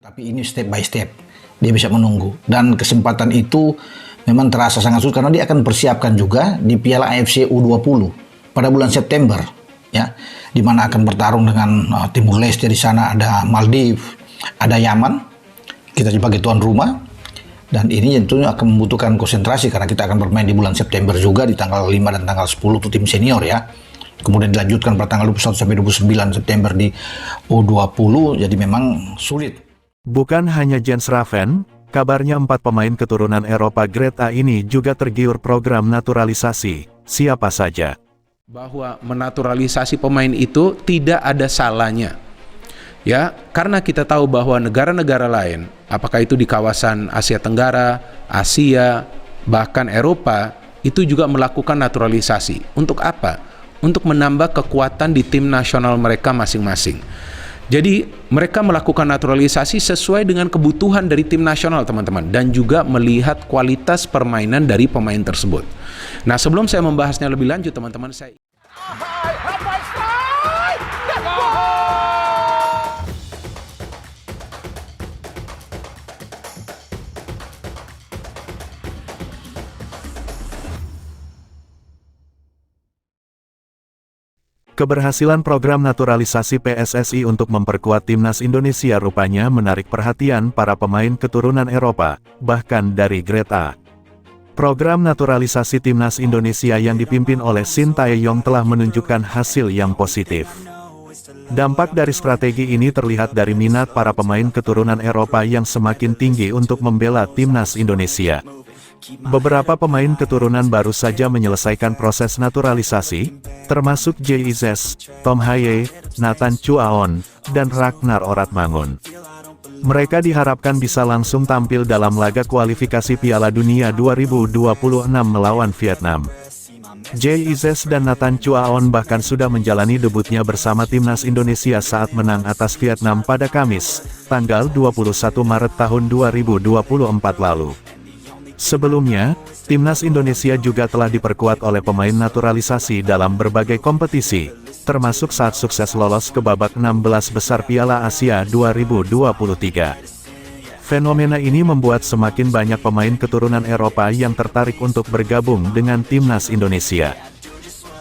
Tapi ini step by step, dia bisa menunggu. Dan kesempatan itu memang terasa sangat sulit karena dia akan persiapkan juga di Piala AFC U20 pada bulan September, ya, di mana akan bertarung dengan Timur Leste. Di sana ada Maldives, ada Yaman. Kita sebagai tuan rumah, dan ini tentunya akan membutuhkan konsentrasi karena kita akan bermain di bulan September juga di tanggal 5 dan tanggal 10 itu tim senior, ya. Kemudian dilanjutkan pada tanggal 21 sampai 29 September di U20, jadi memang sulit. Bukan hanya Jens Raven, kabarnya 4 pemain keturunan Eropa Grade A ini juga tergiur program naturalisasi. Siapa saja? Bahwa menaturalisasi pemain itu tidak ada salahnya. Ya, karena kita tahu bahwa negara-negara lain, apakah itu di kawasan Asia Tenggara, Asia, bahkan Eropa, itu juga melakukan naturalisasi. Untuk apa? Untuk menambah kekuatan di tim nasional mereka masing-masing. Jadi mereka melakukan naturalisasi sesuai dengan kebutuhan dari tim nasional, teman-teman, dan juga melihat kualitas permainan dari pemain tersebut. Nah, sebelum saya membahasnya lebih lanjut, teman-teman, saya Keberhasilan program naturalisasi PSSI untuk memperkuat timnas Indonesia rupanya menarik perhatian para pemain keturunan Eropa, bahkan dari Grade A. Program naturalisasi timnas Indonesia yang dipimpin oleh Shin Tae-yong telah menunjukkan hasil yang positif. Dampak dari strategi ini terlihat dari minat para pemain keturunan Eropa yang semakin tinggi untuk membela timnas Indonesia. Beberapa pemain keturunan baru saja menyelesaikan proses naturalisasi, termasuk JIZ, Tom Haye, Nathan Chuaon, dan Ragnar Oratmangun. Mereka diharapkan bisa langsung tampil dalam laga kualifikasi Piala Dunia 2026 melawan Vietnam. JIZ dan Nathan Chuaon bahkan sudah menjalani debutnya bersama timnas Indonesia saat menang atas Vietnam pada Kamis, tanggal 21 Maret tahun 2024 lalu. Sebelumnya, timnas Indonesia juga telah diperkuat oleh pemain naturalisasi dalam berbagai kompetisi, termasuk saat sukses lolos ke babak 16 besar Piala Asia 2023. Fenomena ini membuat semakin banyak pemain keturunan Eropa yang tertarik untuk bergabung dengan timnas Indonesia.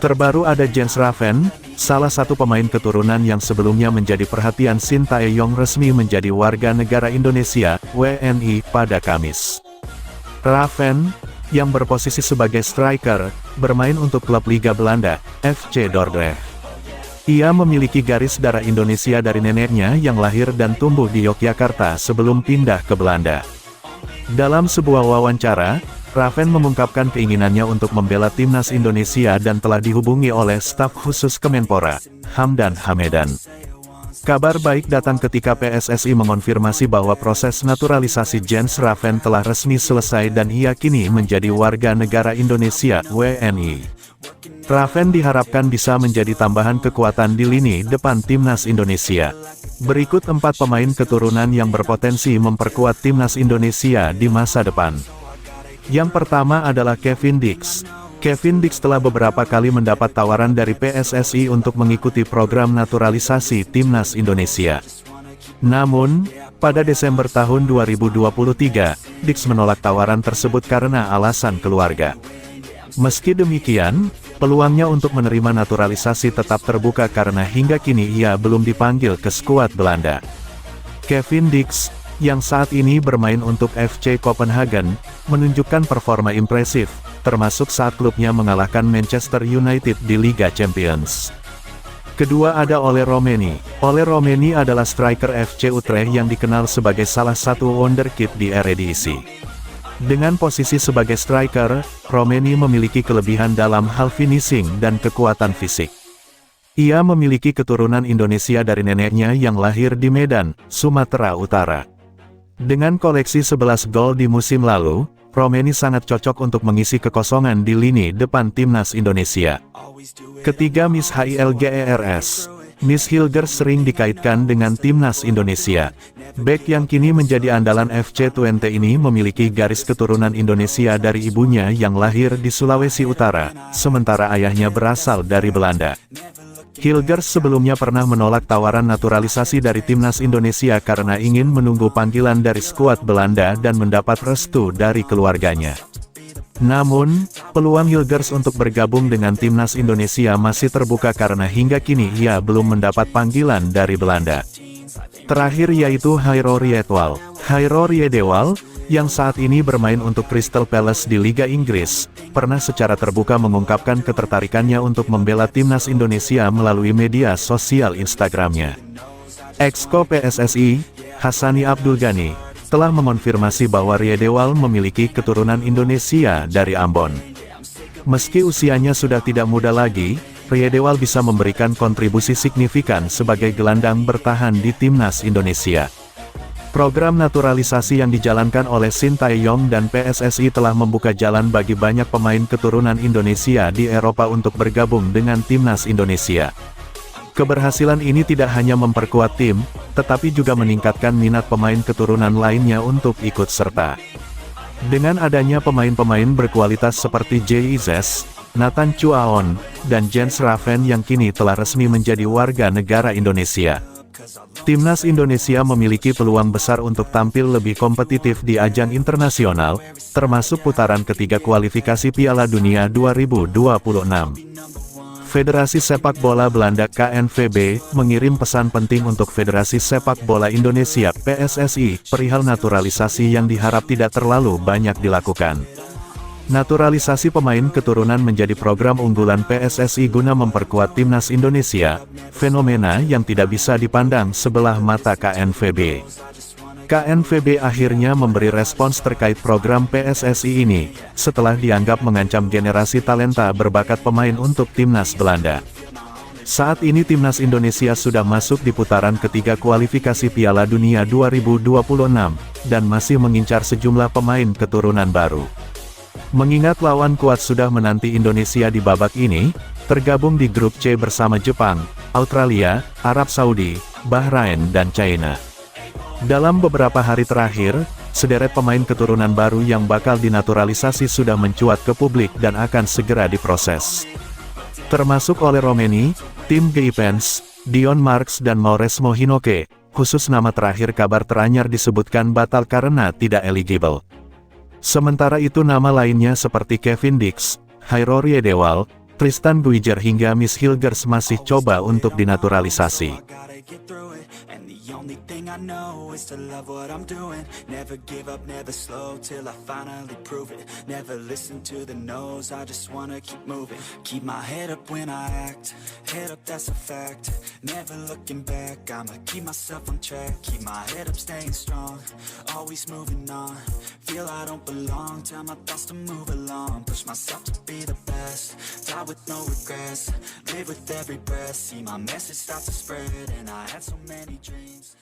Terbaru ada Jens Raven, salah satu pemain keturunan yang sebelumnya menjadi perhatian Shin Tae-yong resmi menjadi warga negara Indonesia, WNI, pada Kamis. Raven, yang berposisi sebagai striker, bermain untuk klub Liga Belanda, FC Dordrecht. Ia memiliki garis darah Indonesia dari neneknya yang lahir dan tumbuh di Yogyakarta sebelum pindah ke Belanda. Dalam sebuah wawancara, Raven mengungkapkan keinginannya untuk membela timnas Indonesia dan telah dihubungi oleh staf khusus Kemenpora, Hamdan Hamedan. Kabar baik datang ketika PSSI mengonfirmasi bahwa proses naturalisasi Jens Raven telah resmi selesai dan ia kini menjadi warga negara Indonesia, WNI. Raven diharapkan bisa menjadi tambahan kekuatan di lini depan timnas Indonesia. Berikut 4 pemain keturunan yang berpotensi memperkuat timnas Indonesia di masa depan. Yang pertama adalah Kevin Dix. Kevin Dix telah beberapa kali mendapat tawaran dari PSSI untuk mengikuti program naturalisasi timnas Indonesia. Namun, pada Desember tahun 2023, Dix menolak tawaran tersebut karena alasan keluarga. Meski demikian, peluangnya untuk menerima naturalisasi tetap terbuka karena hingga kini ia belum dipanggil ke skuad Belanda. Kevin Dix, yang saat ini bermain untuk FC Copenhagen, menunjukkan performa impresif, termasuk saat klubnya mengalahkan Manchester United di Liga Champions. Kedua ada Ole Romeni. Ole Romeni adalah striker FC Utrecht yang dikenal sebagai salah satu wonderkid di Eredivisie. Dengan posisi sebagai striker, Romeni memiliki kelebihan dalam hal finishing dan kekuatan fisik. Ia memiliki keturunan Indonesia dari neneknya yang lahir di Medan, Sumatera Utara. Dengan koleksi 11 gol di musim lalu, Romeni sangat cocok untuk mengisi kekosongan di lini depan timnas Indonesia. Ketiga Miss HILGERS. Miss Hilgers sering dikaitkan dengan timnas Indonesia. Bek yang kini menjadi andalan FC Twente ini memiliki garis keturunan Indonesia dari ibunya yang lahir di Sulawesi Utara, sementara ayahnya berasal dari Belanda. Hilgers sebelumnya pernah menolak tawaran naturalisasi dari timnas Indonesia karena ingin menunggu panggilan dari skuad Belanda dan mendapat restu dari keluarganya. Namun, peluang Hilgers untuk bergabung dengan timnas Indonesia masih terbuka karena hingga kini ia belum mendapat panggilan dari Belanda. Terakhir yaitu Hairo Riedewald. Hairo Riedewald, yang saat ini bermain untuk Crystal Palace di Liga Inggris, pernah secara terbuka mengungkapkan ketertarikannya untuk membela timnas Indonesia melalui media sosial Instagramnya. Exco PSSI, Hassani Abdul Ghani, telah mengonfirmasi bahwa Riedewald memiliki keturunan Indonesia dari Ambon. Meski usianya sudah tidak muda lagi, Riedewald bisa memberikan kontribusi signifikan sebagai gelandang bertahan di timnas Indonesia. Program naturalisasi yang dijalankan oleh Sintayong dan PSSI telah membuka jalan bagi banyak pemain keturunan Indonesia di Eropa untuk bergabung dengan timnas Indonesia. Keberhasilan ini tidak hanya memperkuat tim, tetapi juga meningkatkan minat pemain keturunan lainnya untuk ikut serta. Dengan adanya pemain-pemain berkualitas seperti J.I.Z., Nathan Chuaon, dan Jens Raven yang kini telah resmi menjadi warga negara Indonesia, timnas Indonesia memiliki peluang besar untuk tampil lebih kompetitif di ajang internasional, termasuk putaran ketiga kualifikasi Piala Dunia 2026. Federasi Sepak Bola Belanda KNVB mengirim pesan penting untuk Federasi Sepak Bola Indonesia PSSI perihal naturalisasi yang diharap tidak terlalu banyak dilakukan. Naturalisasi pemain keturunan menjadi program unggulan PSSI guna memperkuat timnas Indonesia, fenomena yang tidak bisa dipandang sebelah mata KNVB. KNVB akhirnya memberi respons terkait program PSSI ini, setelah dianggap mengancam generasi talenta berbakat pemain untuk timnas Belanda. Saat ini timnas Indonesia sudah masuk di putaran ketiga kualifikasi Piala Dunia 2026, dan masih mengincar sejumlah pemain keturunan baru. Mengingat lawan kuat sudah menanti Indonesia di babak ini, tergabung di grup C bersama Jepang, Australia, Arab Saudi, Bahrain dan China. Dalam beberapa hari terakhir, sederet pemain keturunan baru yang bakal dinaturalisasi sudah mencuat ke publik dan akan segera diproses. Termasuk oleh Romeni, Tim Geipens, Dion Marks dan Mauresmo Hinoke, khusus nama terakhir kabar teranyar disebutkan batal karena tidak eligible. Sementara itu nama lainnya seperti Kevin Dix, Hairo Riedewald, Tristan Guijer hingga Miss Hilgers masih coba untuk dinaturalisasi. I know is to love what I'm doing. Never give up, never slow till I finally prove it. Never listen to the no's, I just wanna keep moving. Keep my head up when I act, head up that's a fact. Never looking back, I'ma keep myself on track. Keep my head up staying strong, always moving on. Feel I don't belong, tell my thoughts to move along. Push myself to be the best, die with no regrets. Live with every breath, see my message start to spread. And I had so many dreams.